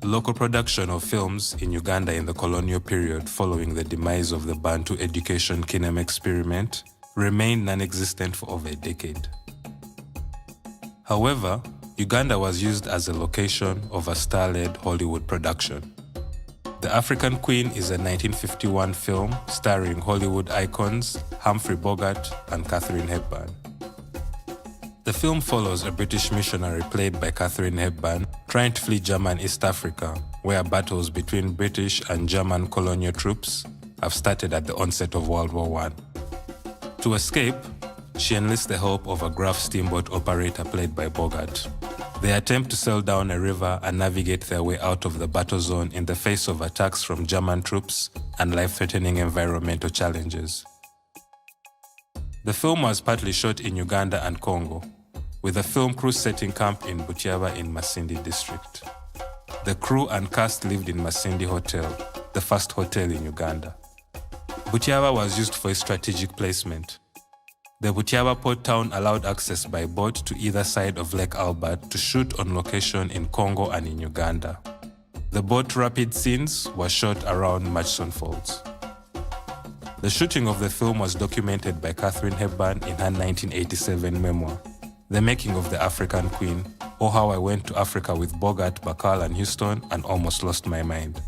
local production of films in Uganda in the colonial period following the demise of the Bantu education kinem experiment remained non-existent for over a decade. However, Uganda was used as a location of a star-led Hollywood production. The African Queen is a 1951 film starring Hollywood icons Humphrey Bogart and Katharine Hepburn. The film follows a British missionary played by Katharine Hepburn trying to flee German East Africa, where battles between British and German colonial troops have started at the onset of World War I. To escape, she enlists the help of a Graf steamboat operator played by Bogart. They attempt to sail down a river and navigate their way out of the battle zone in the face of attacks from German troops and life-threatening environmental challenges. The film was partly shot in Uganda and Congo, with the film crew setting camp in Butiaba in Masindi district. The crew and cast lived in Masindi Hotel, the first hotel in Uganda. Butiaba was used for its strategic placement. The Butiaba port town allowed access by boat to either side of Lake Albert to shoot on location in Congo and in Uganda. The boat rapid scenes were shot around Murchison Falls. The shooting of the film was documented by Katharine Hepburn in her 1987 memoir, The Making of the African Queen, or How I Went to Africa with Bogart, Bacall and Houston and Almost Lost My Mind.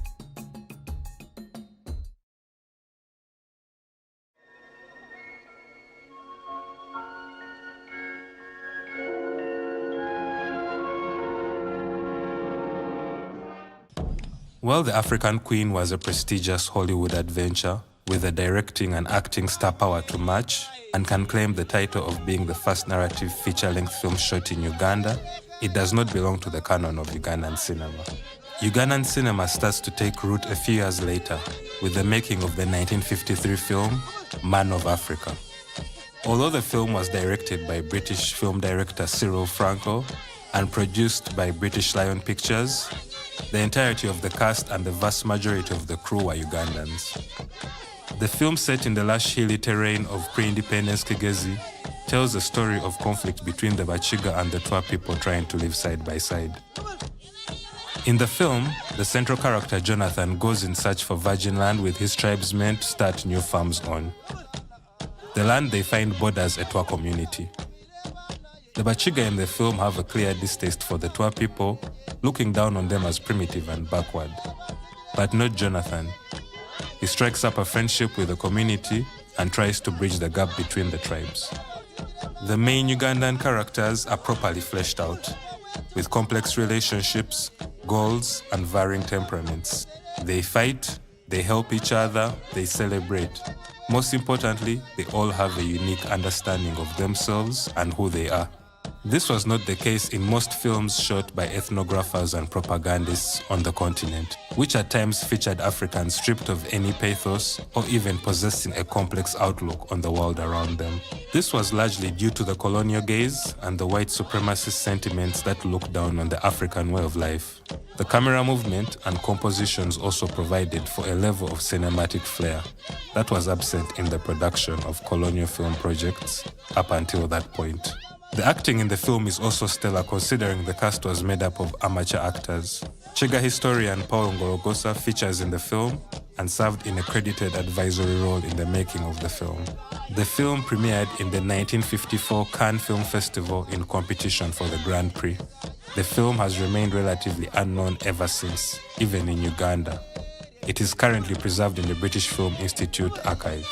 While The African Queen was a prestigious Hollywood adventure with a directing and acting star power to match, and can claim the title of being the first narrative feature-length film shot in Uganda, it does not belong to the canon of Ugandan cinema. Ugandan cinema starts to take root a few years later with the making of the 1953 film Man of Africa. Although the film was directed by British film director Cyril Franco and produced by British Lion Pictures, the entirety of the cast and the vast majority of the crew were Ugandans. The film, set in the lush hilly terrain of pre-independence Kigezi, tells the story of conflict between the Bachiga and the Twa people trying to live side by side. In the film, the central character Jonathan goes in search for virgin land with his tribesmen to start new farms on. The land they find borders a Twa community. The Bachiga in the film have a clear distaste for the Twa people, looking down on them as primitive and backward. But not Jonathan. He strikes up a friendship with the community and tries to bridge the gap between the tribes. The main Ugandan characters are properly fleshed out, with complex relationships, goals, and varying temperaments. They fight, they help each other, they celebrate. Most importantly, they all have a unique understanding of themselves and who they are. This was not the case in most films shot by ethnographers and propagandists on the continent, which at times featured Africans stripped of any pathos or even possessing a complex outlook on the world around them. This was largely due to the colonial gaze and the white supremacist sentiments that look down on the African way of life. The camera movement and compositions also provided for a level of cinematic flair that was absent in the production of colonial film projects up until that point. The acting in the film is also stellar considering the cast was made up of amateur actors. Chega historian Paul Ngorogosa features in the film and served in a credited advisory role in the making of the film. The film premiered in the 1954 Cannes Film Festival in competition for the Grand Prix. The film has remained relatively unknown ever since, even in Uganda. It is currently preserved in the British Film Institute archive.